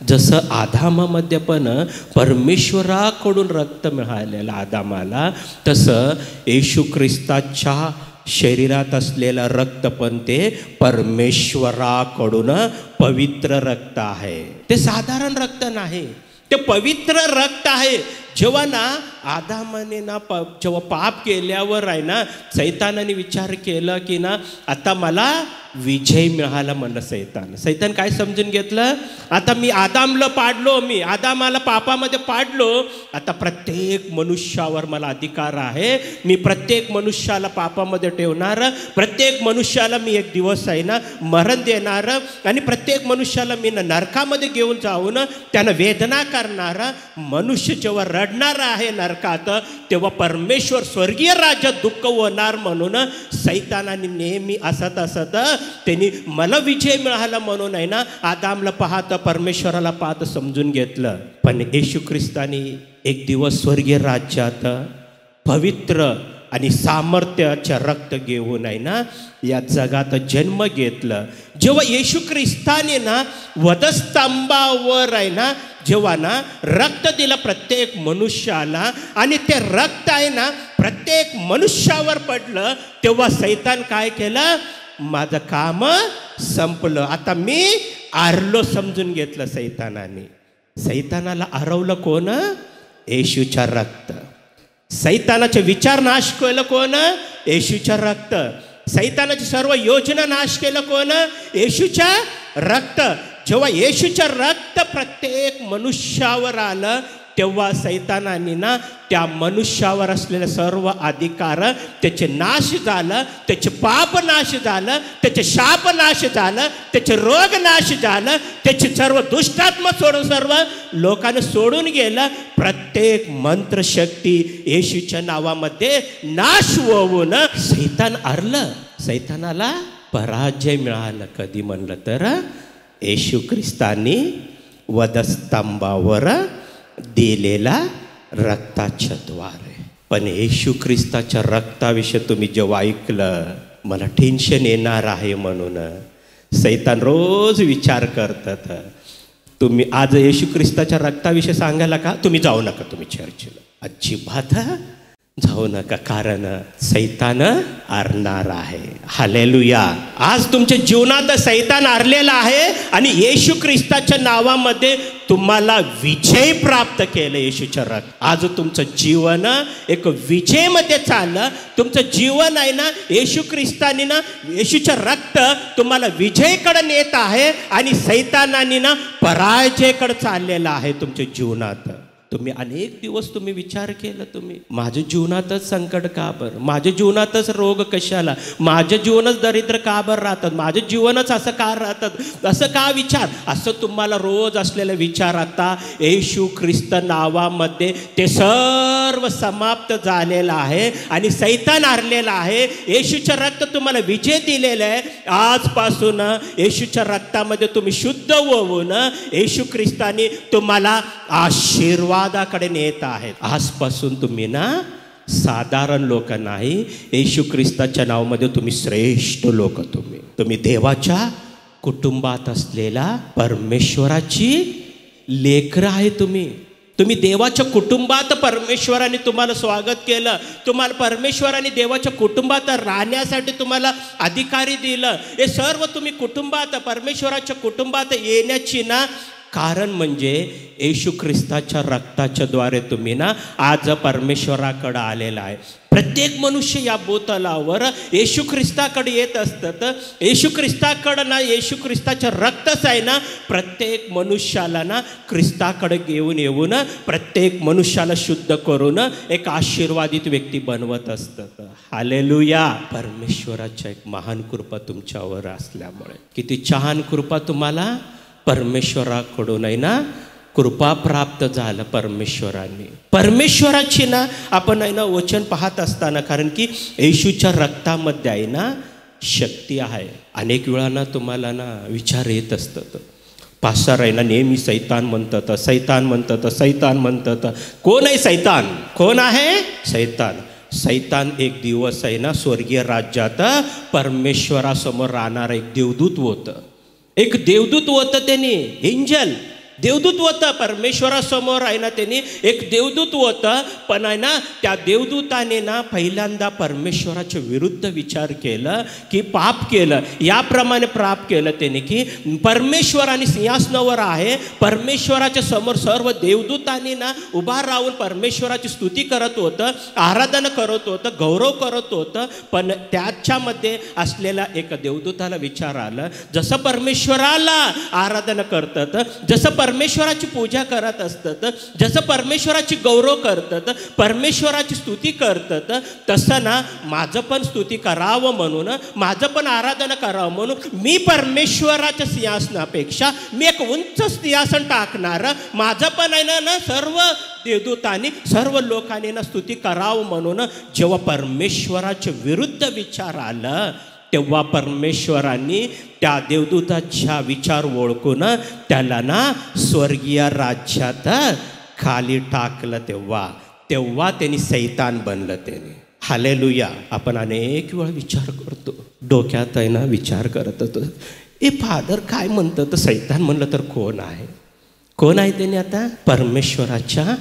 जसं आदामामध्ये पण परमेश्वराकडून रक्त मिळालेलं आदामाला, तसं येशू ख्रिस्ताच्या शरीरात असलेलं रक्त पण ते परमेश्वराकडून पवित्र रक्त आहे. ते साधारण रक्त नाही, ते पवित्र रक्त आहे. जेव्हा ना आदामाने ना जेव्हा पाप केल्यावर आहे ना सैतानाने विचार केलं की ना आता मला विजय मिळाला म्हणलं सैतान काय समजून घेतलं, आता मी आदामला पाडलो, मी आदामाला पापामध्ये पाडलो, आता प्रत्येक मनुष्यावर मला अधिकार आहे, मी प्रत्येक मनुष्याला पापामध्ये ठेवणार, प्रत्येक मनुष्याला मी एक दिवस आहे ना मरण देणार आणि प्रत्येक मनुष्याला मी नरकामध्ये घेऊन जाऊन त्यानं वेदना करणार. मनुष्य जेव्हा रडणार आहे नरकात तेव्हा परमेश्वर स्वर्गीय राज्यात दुःख होणार म्हणून सैतानाने नेहमी असत त्यांनी मला विजय मिळाला म्हणून आहे ना आदामला पाहत परमेश्वराला पाहत समजून घेतलं. पण येशू ख्रिस्तानी एक दिवस स्वर्गीय राज्यात पवित्र आणि सामर्थ्याचे रक्त घेऊन आहे ना या जगात जन्म घेतलं. जेव्हा येशू ख्रिस्ताने ना वधस्तंभावर आहे ना जेव्हा ना रक्त दिलं प्रत्येक मनुष्याला आणि ते रक्त आहे ना प्रत्येक मनुष्यावर पडलं तेव्हा सैतान काय केलं, माझं काम संपलं, आता मी हारलो समजून घेतलं सैतानाने. सैतानाला हरवलं कोण, येशूच्या रक्त. सैतानाचे विचार नाश केलं कोण, येशूच्या रक्त. सैतानाची सर्व योजना नाश केलं कोण, येशूच्या रक्त. जेव्हा येशूच्या रक्त प्रत्येक मनुष्यावर आलं तेव्हा सैतानाने ना त्या मनुष्यावर असलेले सर्व अधिकार त्याचे नाश झालं, त्याचे पाप नाश झालं, त्याचे शाप नाश झालं, त्याचे रोग नाश झालं, त्याचे सर्व दुष्टात्मा सोडून सर्व लोकांना सोडून गेलं. प्रत्येक मंत्रशक्ती येशूच्या नावामध्ये नाश होऊन सैतान हरलं, सैतानाला पराजय मिळाला. कधी म्हणलं तर येशू ख्रिस्तानी वधस्तंभावर दिलेला रक्ताच्या द्वारे. पण येशू ख्रिस्ताच्या रक्ताविषयी तुम्ही जेव्हा ऐकलं मला टेन्शन येणार आहे म्हणून सैतान रोज विचार करतात, तुम्ही आज येशू ख्रिस्ताच्या रक्ताविषयी सांगायला का, तुम्ही जाऊ नका, तुम्ही चर्चला अजिबात जाऊ नका, कारण सैतान हरणार आहे. हालेलुया. आज तुमच्या जीवनात सैतान हरलेला आहे आणि येशू ख्रिस्ताच्या नावामध्ये तुम्हाला विजय प्राप्त केलं येशूच्या रक्त. आज तुमचं जीवन एक विजयमध्ये चाललं. तुमचं जीवन आहे ना येशू ख्रिस्तानी ना येशूच्या रक्त तुम्हाला विजयकडे नेत आहे आणि सैतानाने ना पराजयकडे चाललेला आहे तुमच्या जीवनात. तुम्ही अनेक दिवस तुम्ही विचार केला, तुम्ही माझ्या जीवनातच संकट का बरं, माझ्या जीवनातच रोग कशाला, माझ्या जीवनच दरिद्र का बरं राहतात, माझे जीवनच असं का राहतात, असं का विचार, असं तुम्हाला रोज असलेले विचार आता येशू ख्रिस्त नावामध्ये ते सर्व समाप्त झालेलं आहे आणि सैतान हरलेला आहे. येशूच्या रक्त तुम्हाला विजय दिलेला आहे. आजपासून येशूच्या रक्तामध्ये तुम्ही शुद्ध होऊन येशू ख्रिस्तानी तुम्हाला आशीर्वादाकडे नेत आहेत. आजपासून तुम्ही ना साधारण लोक नाही, येशू ख्रिस्ताच्या नावामध्ये तुम्ही श्रेष्ठ लोक, तुम्ही देवाच्या कुटुंबात असलेला परमेश्वराची लेकरं आहे. तुम्ही देवाच्या कुटुंबात परमेश्वराने तुम्हाला स्वागत केलं, तुम्हाला परमेश्वराने देवाच्या कुटुंबात राहण्यासाठी तुम्हाला अधिकारी दिलं. हे सर्व तुम्ही कुटुंबात परमेश्वराच्या कुटुंबात येण्याची ना कारण म्हणजे येशू ख्रिस्ताच्या रक्ताच्या द्वारे तुम्ही ना आज परमेश्वराकडे आलेला आहे. प्रत्येक मनुष्य या भूतलावर येशू ख्रिस्ताकडे येत असतात. येशू ख्रिस्ताकडं ना येशू ख्रिस्ताचं रक्तच आहे ना प्रत्येक मनुष्याला ना ख्रिस्ताकडे घेऊन येऊन प्रत्येक मनुष्याला शुद्ध करून एक आशीर्वादित व्यक्ती बनवत असतात. हालेलुया. परमेश्वराच्या एक महान कृपा तुमच्यावर असल्यामुळे किती छान कृपा तुम्हाला परमेश्वराकडून आहे ना कृपा प्राप्त झालं. परमेश्वराची ना आपण आहे ना वचन पाहत असताना, कारण की येशूच्या रक्तामध्ये आहे ना शक्ती आहे. अनेक वेळा ना तुम्हाला ना विचार येत असतात, पास्टर आहे ना नेहमी सैतान म्हणतात. कोण आहे सैतान? कोण आहे सैतान? सैतान एक दिवस आहे ना स्वर्गीय राज्यात परमेश्वरासमोर राहणार एक देवदूत होतं. त्याने एंजल देवदूत होतं परमेश्वरासमोर आहे ना, त्यांनी एक देवदूत होतं, पण आहे ना त्या देवदूताने ना पहिल्यांदा परमेश्वराच्या विरुद्ध विचार केलं की पाप केलं. याप्रमाणे पाप केलं त्याने की परमेश्वराने सिंहासनावर आहे, परमेश्वराच्या समोर सर्व देवदूतांनी ना उभा राहून परमेश्वराची स्तुती करत होतं, आराधना करत होतं, गौरव करत होतं. पण त्याच्यामध्ये असलेला एक देवदूताला विचार आलं, जसं परमेश्वराला आराधना करतात, जसं परमेश्वराची पूजा करत असतात, जसं परमेश्वराची गौरव करतात, परमेश्वराची स्तुती करतात, तसं ना माझं पण स्तुती करावं म्हणून, माझं पण आराधना करावं म्हणून मी परमेश्वराच्या सिंहासनापेक्षा मी एक उंच सिंहासन टाकणार, माझं पण आहे ना सर्व देवदूतांनी सर्व लोकांनी ना स्तुती करावं म्हणून जेव्हा परमेश्वराच्या विरुद्ध विचार आलं, तेव्हा परमेश्वरांनी त्या देवदूताच्या विचार ओळखून त्याला ना स्वर्गीय राज्यात खाली टाकलं. तेव्हा त्यांनी सैतान बनलं. त्याने हालेलुया. आपण अनेक वेळा विचार करतो, डोक्यात आहे ना विचार करत होतो, ए फादर काय म्हणतं, तर सैतान म्हणलं तर कोण आहे? कोण आहे त्याने? आता परमेश्वराच्या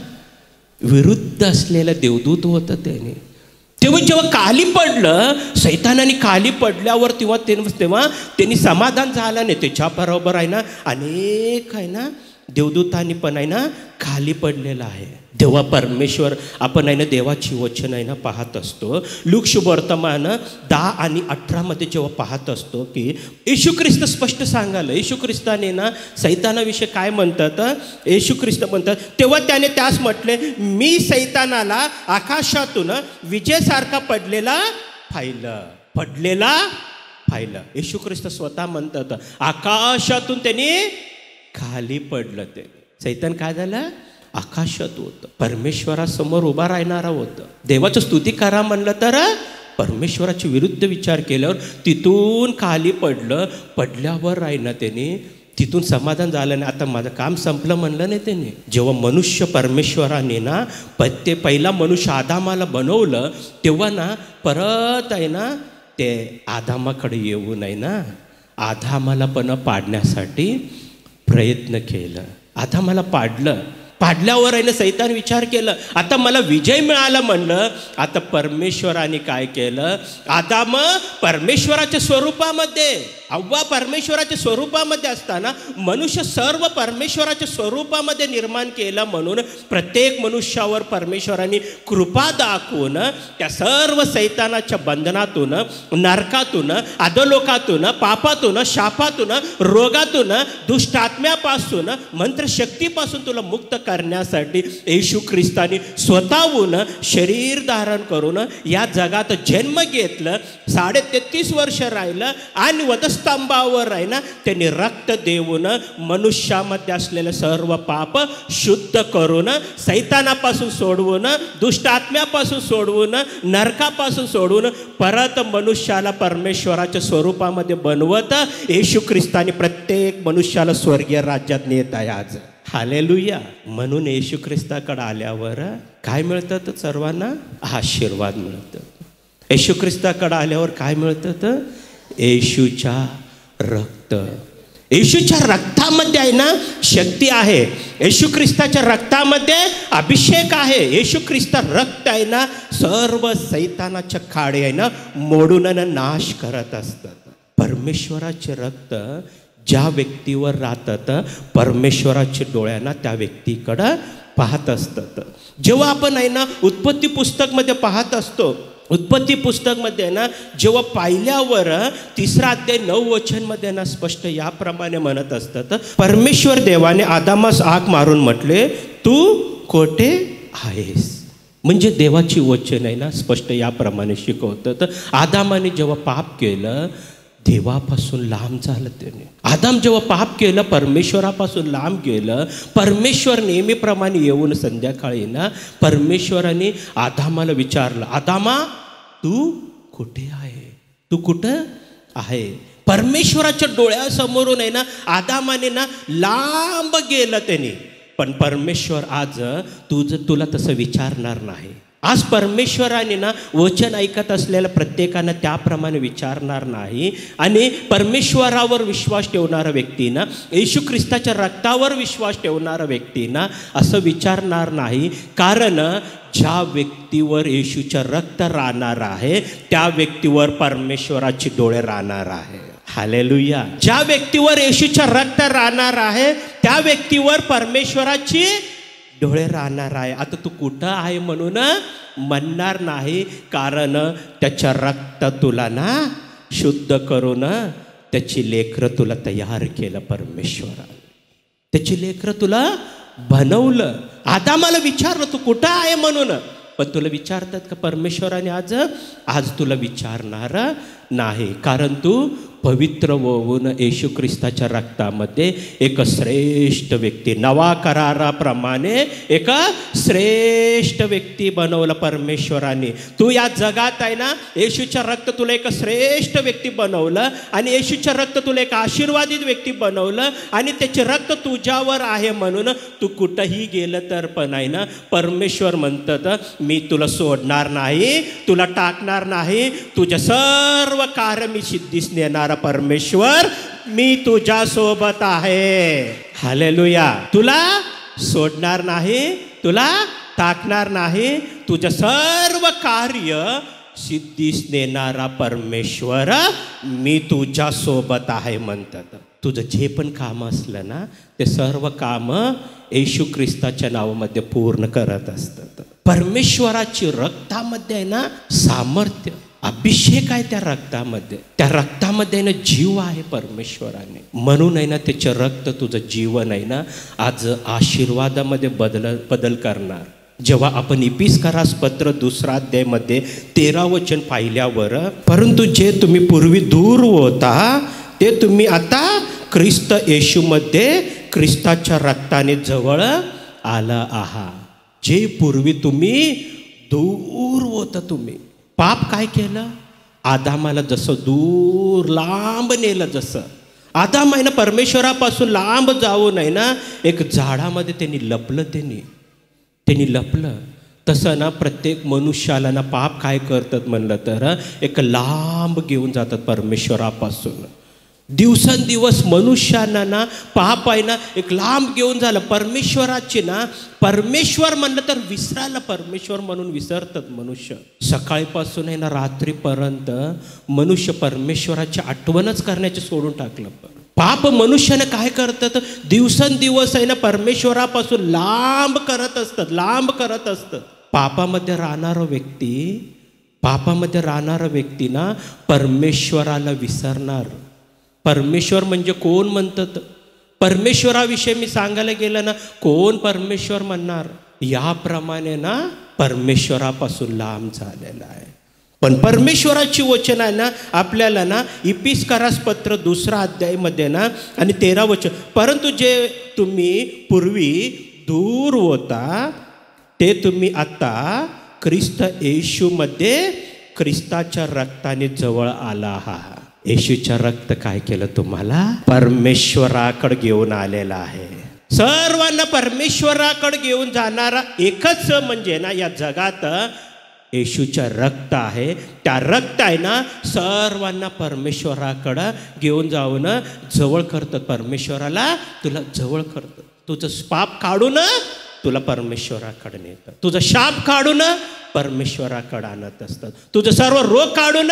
विरुद्ध असलेलं देवदूत होतं त्याने. तेव्हा जेव्हा खाली पडलं, सैतानाने खाली पडल्यावर तेव्हा त्यांनी समाधान झालं नाही. त्याच्याबरोबर आहे ना अनेक आहे ना देवदूतांनी पण आहे ना खाली पडलेला आहे. तेव्हा परमेश्वर आपण आहे ना देवाची वचन आहे ना पाहत असतो. लूक शुभवर्तमान 10 आणि 18 जेव्हा पाहत असतो की येशू ख्रिस्त स्पष्ट सांगायला, येशू ख्रिस्ताने ना सैतानाविषयी काय म्हणतात, येशू ख्रिस्त म्हणतात, तेव्हा त्याने त्यास म्हटले, मी सैतानाला आकाशातून विजेसारखा पडलेला पाहिलं. येशू ख्रिस्त स्वतः म्हणतात आकाशातून त्यांनी खाली पडलं. ते सैतान काय झालं? आकाशात होतं, परमेश्वरासमोर उभा राहणारा होतं. देवाचं स्तुती करा म्हणलं तर परमेश्वराच्या विरुद्ध विचार केल्यावर तिथून खाली पडल्यावर राहिना त्याने तिथून समाधान झालं नाही. आता माझं काम संपलं म्हणलं नाही त्याने. जेव्हा मनुष्य परमेश्वराने ना पहिला मनुष्य आदामाला बनवलं, तेव्हा ना परत आहे ना ते आदामाकडे येऊन आहे ना आदामाला पण पाडण्यासाठी प्रयत्न केलं. आदामाला पाडल्यावर आहे ना सैतान विचार केलं, आता मला विजय मिळाला म्हणलं. आता परमेश्वराने काय केलं, आदाम परमेश्वराच्या स्वरूपामध्ये, अव्वा परमेश्वराच्या स्वरूपामध्ये असताना मनुष्य सर्व परमेश्वराच्या स्वरूपामध्ये निर्माण केलं. म्हणून प्रत्येक मनुष्यावर परमेश्वराने कृपा दाखवून त्या सर्व सैतानाच्या बंधनातून, नरकातून, अधोलोकातून, पापातून, शापातून, रोगातून, दुष्ट आत्म्यापासून, मंत्रशक्तीपासून तुला मुक्त करण्यासाठी येशू ख्रिस्ताने स्वतःहून शरीर धारण करून या जगात जन्म घेतलं. 33.5 वर्ष राहिलं आणि वधस्तंभावर आहे ना त्यांनी रक्त देऊन मनुष्यामध्ये असलेलं सर्व पाप शुद्ध करून, सैतानापासून सोडवून, दुष्ट आत्म्यापासून सोडवून, नरकापासून सोडवून परत मनुष्याला परमेश्वराच्या स्वरूपामध्ये बनवत येशू ख्रिस्ताने प्रत्येक मनुष्याला स्वर्गीय राज्यात नेत आहे आज. हालेलुया. म्हणून येशू ख्रिस्ताकडे आल्यावर काय मिळतं? तर सर्वांना आशीर्वाद मिळतं. येशू ख्रिस्ताकडे आल्यावर काय मिळतं? तर येशूच्या रक्त. येशूच्या रक्तामध्ये आहे ना शक्ती आहे. येशू ख्रिस्ताच्या रक्तामध्ये अभिषेक आहे. येशू ख्रिस्ता रक्त आहे ना सर्व सैतानाच्या खाडे आहे ना मोडून नाश करत असतात. परमेश्वराचे रक्त ज्या व्यक्तीवर राहतात, परमेश्वराच्या डोळ्यांना त्या व्यक्तीकडं पाहत असतात. जेव्हा आपण आहे ना उत्पत्ती पुस्तकमध्ये पाहत असतो, उत्पत्ती पुस्तकमध्ये ना जेव्हा पाहिल्यावर 3 अध्याय 9 वचनमध्ये ना स्पष्ट याप्रमाणे म्हणत असतात, परमेश्वर देवाने आदामास हाक मारून म्हटले, तू कोठे आहेस? म्हणजे देवाची वचन आहे ना स्पष्ट याप्रमाणे शिकवतं. आदामाने जेव्हा पाप केलं देवापासून लांब झालं. त्याने आदाम जेव्हा पाप केलं परमेश्वरापासून लांब गेलं. परमेश्वर नेहमीप्रमाणे येऊन संध्याकाळी ना परमेश्वराने आदामाला विचारलं, आदामा तू कुठे आहे? तू कुठं आहे? परमेश्वराच्या डोळ्यासमोरून आहे ना आदामाने ना लांब गेलं त्याने. पण परमेश्वर आज तुला तसं विचारणार नाही. आज परमेश्वराने ना वचन ऐकत असलेल्या प्रत्येकानं त्याप्रमाणे विचारणार नाही आणि परमेश्वरावर विश्वास ठेवणारा व्यक्ती ना, येशू ख्रिस्ताच्या रक्तावर विश्वास ठेवणारा व्यक्ती ना असं विचारणार नाही. कारण ज्या व्यक्तीवर येशूचं रक्त राहणार आहे त्या व्यक्तीवर परमेश्वराची डोळे राहणार आहे. हालेलुया. ज्या व्यक्तीवर येशूचं रक्त राहणार आहे त्या व्यक्तीवर परमेश्वराची डोळे राहणार आहे. आता तू कुठं आहे म्हणून म्हणणार नाही, कारण त्याच्या रक्त तुला ना शुद्ध करून त्याची लेकरं तुला तयार केलं परमेश्वराने. त्याची लेकरं तुला बनवलं. आदामाला विचारलं तू कुठं आहे म्हणून, पण तुला विचारतात का परमेश्वराने आज तुला विचारणार नाही, कारण तू पवित्र होऊन येशू ख्रिस्ताच्या रक्तामध्ये एक श्रेष्ठ व्यक्ती, नवा कराराप्रमाणे एक श्रेष्ठ व्यक्ती बनवलं परमेश्वराने. तू या जगात आहे ना, येशूचं रक्त तुला एक श्रेष्ठ व्यक्ती बनवलं आणि येशूचं रक्त तुला एक आशीर्वादित व्यक्ती बनवलं आणि त्याचे रक्त तुझ्यावर आहे म्हणून तू कुठंही गेलं तर पण आहे ना, परमेश्वर म्हणतात मी तुला सोडणार नाही, तुला टाकणार नाही, तुझ्या सर्व कार्य मी सिद्धीस नेणार परमेश्वर, मी तुझ्या सोबत आहे. हालेलुया. तुला सोडणार नाही, तुला टाकणार नाही, तुझं सर्व कार्य सिद्धीस नेणारा परमेश्वर मी तुझ्या सोबत आहे म्हणतात. तुझं जे पण काम असलं ना ते सर्व काम येशू ख्रिस्ताच्या नावामध्ये पूर्ण करत असतात. परमेश्वराची रक्तामध्ये आहे ना सामर्थ्य, अभिषेक आहे त्या रक्तामध्ये. त्या रक्तामध्ये ना जीव आहे परमेश्वराने, म्हणून आहे ना त्याचे रक्त तुझं जीवन आहे ना आज आशीर्वादामध्ये बदल करणार. जेव्हा आपण इपिस्करास पत्र 2 अध्यायामध्ये 13 वचन पाहिल्यावर, परंतु जे तुम्ही पूर्वी दूर होता ते तुम्ही आता ख्रिस्त येशूमध्ये ख्रिस्ताच्या रक्ताने जवळ आला आहात. जे पूर्वी तुम्ही दूर होता, तुम्ही पाप काय केलं, आदामाला जसं दूर लांब नेलं, जसं आदाम आहे ना परमेश्वरापासून लांब जाऊन आहे ना एक झाडामध्ये त्यांनी लपलं, तसं ना प्रत्येक मनुष्याला ना पाप काय करतात म्हणलं तर एक लांब घेऊन जातात परमेश्वरापासून. दिवसेंदिवस मनुष्यांना ना पाप आहे ना एक लांब घेऊन झालं परमेश्वराची ना. परमेश्वर म्हणलं तर विसरायला परमेश्वर म्हणून विसरतात मनुष्य. सकाळीपासून आहे ना रात्रीपर्यंत मनुष्य परमेश्वराची आठवणच करण्याचे सोडून टाकलं. पाप मनुष्याने काय करतात, दिवसेंदिवस आहे ना परमेश्वरापासून लांब करत असतात. पापामध्ये राहणारा व्यक्ती ना परमेश्वराला विसरणार. परमेश्वर म्हणजे कोण म्हणतात, परमेश्वराविषयी मी सांगायला गेलं ना कोण परमेश्वर म्हणणार, याप्रमाणे ना परमेश्वरापासून लांब झालेला आहे. पण परमेश्वराची वचन आहे ना आपल्याला ना इपिस्करास पत्र 2 अध्यायामध्ये ना आणि 13 वचन, परंतु जे तुम्ही पूर्वी दूर होता ते तुम्ही आता ख्रिस्त येशूमध्ये ख्रिस्ताच्या रक्ताने जवळ आला आहात. येशूचं रक्त काय केलं, तुम्हाला परमेश्वराकडे घेऊन आलेला आहे. सर्वांना परमेश्वराकडे घेऊन जाणारा एकच म्हणजे ना या जगात येशूचं रक्त आहे. त्या रक्त आहे ना सर्वांना परमेश्वराकडं घेऊन जाऊन जवळ करतात. परमेश्वराला तुला जवळ करतात. तुझं पाप काढून तुला परमेश्वराकडे नेतात. तुझं शाप काढून परमेश्वराकडे आणत असतात. तुझं सर्व रोग काढून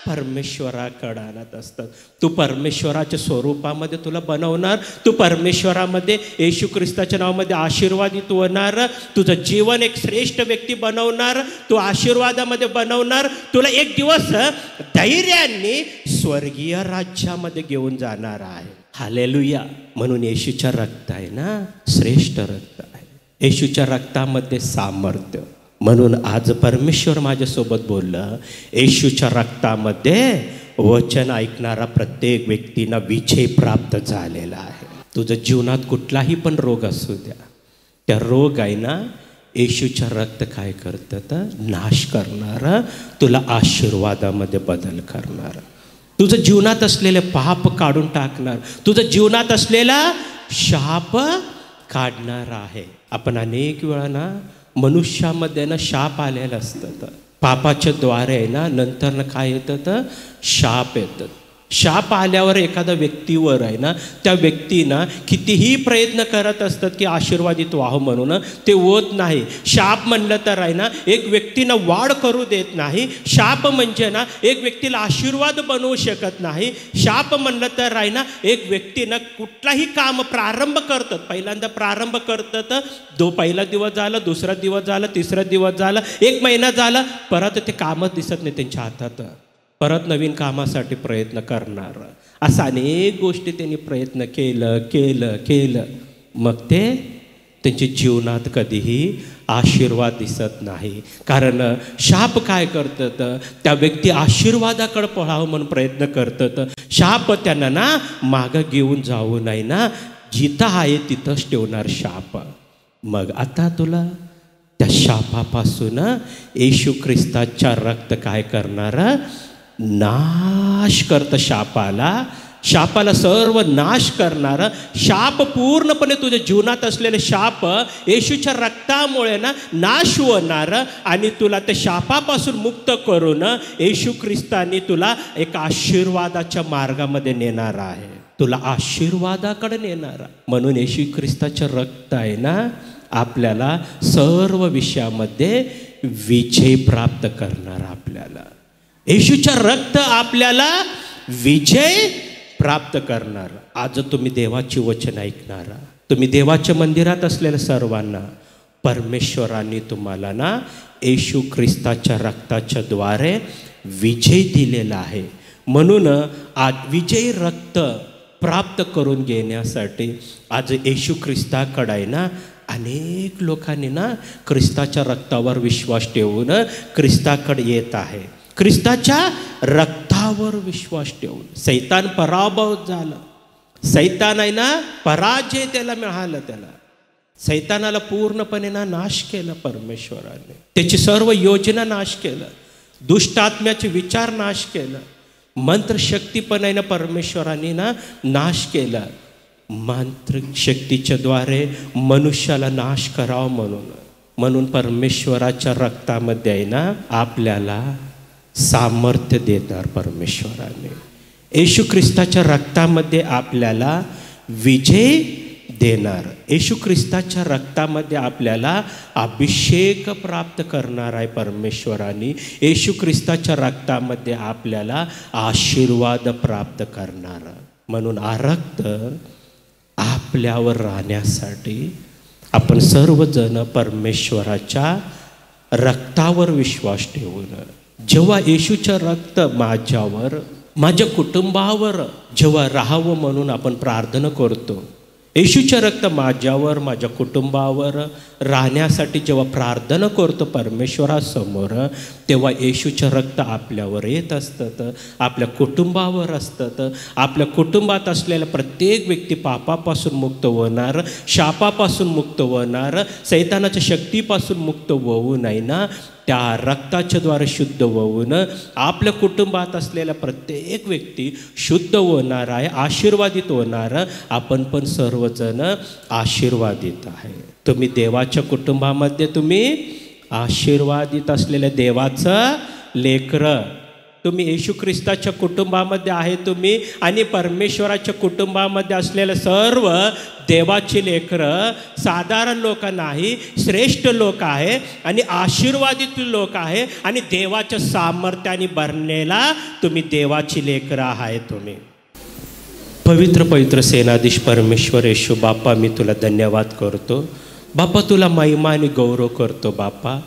परमेश्वराकडे आणत असतात. तू परमेश्वराच्या स्वरूपामध्ये तुला बनवणार. तू परमेश्वरामध्ये येशू ख्रिस्ताच्या नावामध्ये आशीर्वादित होणार. तुझं जीवन एक श्रेष्ठ व्यक्ती बनवणार. तू आशीर्वादामध्ये बनवणार. तुला एक दिवस धैर्याने स्वर्गीय राज्यामध्ये घेऊन जाणार आहे. हालेलुया. म्हणून येशूच्या रक्त आहे ना श्रेष्ठ रक्त आहे. येशूच्या रक्तामध्ये सामर्थ्य. म्हणून आज परमेश्वर माझ्यासोबत बोललं, येशूच्या रक्तामध्ये वचन ऐकणारा प्रत्येक व्यक्तींना विजय प्राप्त झालेला आहे. तुझ्या जीवनात कुठलाही पण रोग असू द्या, त्या रोग आहे ना येशूच्या रक्त काय करतं, नाश करणार, तुला आशीर्वादामध्ये बदल करणार. तुझं जीवनात असलेले पाप काढून टाकणार. तुझं जीवनात असलेला शाप काढणार आहे. आपण अनेक वेळा ना मनुष्यामध्ये ना शाप आलेलं असतं. पापाच्या द्वारे आहे ना नंतर ना काय येतं तर शाप येतं. शाप आल्यावर एखाद्या व्यक्तीवर आहे ना त्या व्यक्तीना कितीही प्रयत्न करत असतात की आशीर्वादित व्हावं म्हणून ते होत नाही. शाप म्हणलं तर आहे ना एक व्यक्तीनं वाढ करू देत नाही. शाप म्हणजे ना एक व्यक्तीला आशीर्वाद बनवू शकत नाही. शाप म्हणलं तर आहे ना एक व्यक्तीनं कुठलाही काम प्रारंभ करतात, पहिल्यांदा प्रारंभ करतात, पहिला दिवस झाला, दुसरा दिवस झाला, तिसरा दिवस झाला, 1 महिना झाला, परत ते कामच दिसत नाही त्यांच्या हातात. परत नवीन कामासाठी प्रयत्न करणार. असं अनेक गोष्टी त्यांनी प्रयत्न केलं, मग ते त्यांच्या जीवनात कधीही आशीर्वाद दिसत नाही. कारण शाप काय करतात, त्या व्यक्ती आशीर्वादाकडे पळावं म्हणून प्रयत्न करतात. शाप त्यांना ना मागं घेऊन जाऊ नये ना, जिथं आहे तिथंच ठेवणार शाप. मग आता तुला त्या शापापासून येशू ख्रिस्ताच्या रक्त काय करणार, नाश करतं. शापाला सर्व नाश करणारं शाप पूर्णपणे तुझ्या जीवनात असलेले शाप येशूच्या रक्तामुळे ना नाश होणार आणि तुला त्या शापापासून मुक्त करून येशू ख्रिस्तानी तुला एक आशीर्वादाच्या मार्गामध्ये नेणार आहे, तुला आशीर्वादाकडे नेणार. म्हणून येशू ख्रिस्ताचं रक्त आहे ना आपल्याला सर्व विषयामध्ये विजय प्राप्त करणार. आपल्याला येशूचं रक्त आपल्याला विजय प्राप्त करणार. आज तुम्ही देवाची वचन ऐकणार, तुम्ही देवाच्या मंदिरात असलेल्या सर्वांना परमेश्वरांनी तुम्हाला ना येशू ख्रिस्ताच्या रक्ताच्या द्वारे विजय दिलेला आहे. म्हणून आज विजयी रक्त प्राप्त करून घेण्यासाठी आज येशू ख्रिस्ताकडे आहे ना अनेक लोकांनी ना ख्रिस्ताच्या रक्तावर विश्वास ठेवून ख्रिस्ताकडे येत आहे. ख्रिस्ताच्या रक्तावर विश्वास ठेवून सैतान पराभव झाला. सैतान आहे ना पराजय त्याला मिळाला. त्याला सैतानाला पूर्णपणे ना नाश केलं परमेश्वराने. त्याची सर्व योजना नाश केलं, दुष्ट आत्म्याचे विचार नाश केलं, मंत्रशक्तीपणे आहे ना परमेश्वराने ना नाश केला. मांत्रिक शक्तीच्या द्वारे मनुष्याला नाश करावं म्हणून परमेश्वराच्या रक्तामध्ये आहे ना आपल्याला सामर्थ्य देणार परमेश्वराने. येशू ख्रिस्ताच्या रक्तामध्ये आपल्याला विजय देणार. येशू ख्रिस्ताच्या रक्तामध्ये आपल्याला अभिषेक प्राप्त करणार आहे परमेश्वराने. येशू ख्रिस्ताच्या रक्तामध्ये आपल्याला आशीर्वाद प्राप्त करणार. म्हणून हा रक्त आपल्यावर राहण्यासाठी आपण सर्वजण परमेश्वराच्या रक्तावर विश्वास ठेवून, जेव्हा येशूचं रक्त माझ्यावर माझ्या कुटुंबावर जेव्हा राहावं म्हणून आपण प्रार्थना करतो, येशूचं रक्त माझ्यावर माझ्या कुटुंबावर राहण्यासाठी जेव्हा प्रार्थना करतो परमेश्वरासमोर, तेव्हा येशूचं रक्त आपल्यावर येत असतं, आपल्या कुटुंबावर असतं. आपल्या कुटुंबात असलेल्या प्रत्येक व्यक्ती पापापासून मुक्त होणार, शापापासून मुक्त होणार, सैतानाच्या शक्तीपासून मुक्त होऊ नये ना त्या रक्ताच्या द्वारे शुद्ध होऊन आपल्या कुटुंबात असलेल्या प्रत्येक व्यक्ती शुद्ध होणार आहे, आशीर्वादित होणार. आपण पण सर्वजण आशीर्वादित आहे. तुम्ही देवाच्या कुटुंबामध्ये तुम्ही आशीर्वादित असलेल्या देवाचं लेकरं, तुम्ही येशू ख्रिस्ताच्या कुटुंबामध्ये आहे तुम्ही, आणि परमेश्वराच्या कुटुंबामध्ये असलेलं सर्व देवाची लेकरं साधारण लोक नाही, श्रेष्ठ लोक आहे आणि आशीर्वादित लोक आहे आणि देवाच्या सामर्थ्याने भरलेला तुम्ही देवाची लेकरं आहे. तुम्ही पवित्र सेनाधीश परमेश्वर येशू बाप्पा, मी तुला धन्यवाद करतो बाप्पा, तुला महिमा आणि गौरव करतो बाप्पा.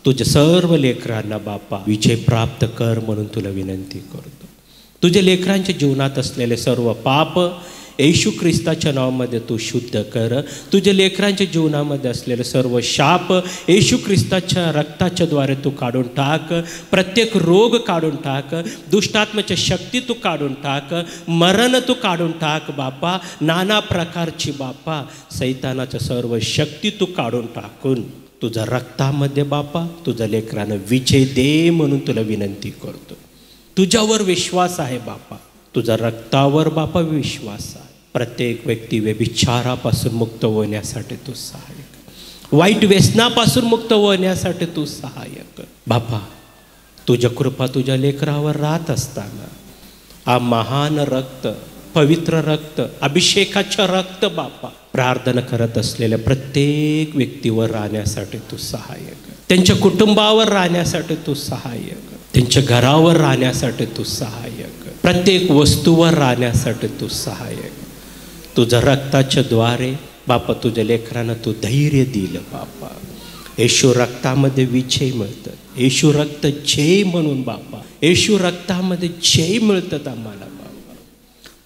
तुझ्या सर्व लेकरांना बाप्पा विजय प्राप्त कर म्हणून तुला विनंती करतो. तुझ्या लेकरांच्या जीवनात असलेले सर्व पाप येशू ख्रिस्ताच्या नावामध्ये तू शुद्ध कर. तुझ्या लेकरांच्या जीवनामध्ये असलेले सर्व शाप येशू ख्रिस्ताच्या रक्ताच्या द्वारे तू काढून टाक. प्रत्येक रोग काढून टाक, दुष्टात्म्याच्या शक्ती तू काढून टाक, मरण तू काढून टाक बाप्पा. नाना प्रकारची बाप्पा सैतानाच्या सर्व शक्ती तू काढून टाकून तुझ्या रक्तामध्ये बाप्पा तुझ्या लेकरानं विजय दे म्हणून तुला विनंती करतो. तुझ्यावर विश्वास आहे बाप्पा, तुझ्या रक्तावर बाप्पा विश्वास आहे. प्रत्येक व्यक्ती व्यभिचारापासून मुक्त होण्यासाठी तू सहाय्य कर. वाईट व्यसनापासून मुक्त होण्यासाठी तू सहाय्य कर बापा. तुझ्या कृपा तुझ्या लेकरावर राहत असताना हा महान रक्त, पवित्र रक्त, अभिषेकाचं रक्त बापा प्रार्थना करत असलेल्या प्रत्येक व्यक्तीवर राहण्यासाठी तू सहाय्य कर. त्यांच्या कुटुंबावर राहण्यासाठी तू सहाय्य कर. त्यांच्या घरावर राहण्यासाठी तू सहाय्य कर. प्रत्येक वस्तूवर राहण्यासाठी तू सहाय्य कर. तुझ्या रक्ताच्या द्वारे बापा तुझ्या लेकरांना तू धैर्य दिलं बापा. येशू रक्तामध्ये विजय मिळतात. येशू रक्त जय म्हणून बापा, येशू रक्तामध्ये जय मिळतात आम्हाला बापा.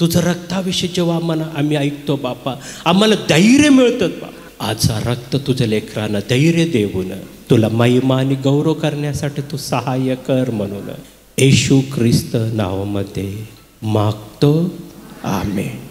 तुझं रक्ताविषयी जेव्हा आम्ही ऐकतो बापा, आम्हाला धैर्य मिळतं बापा. आजचा रक्त तुझ्या लेकरांना धैर्य देऊन तुला महिमा आणि गौरव करण्यासाठी तू सहाय्य कर म्हणून येशू ख्रिस्त नावामध्ये मागतो. आमेन.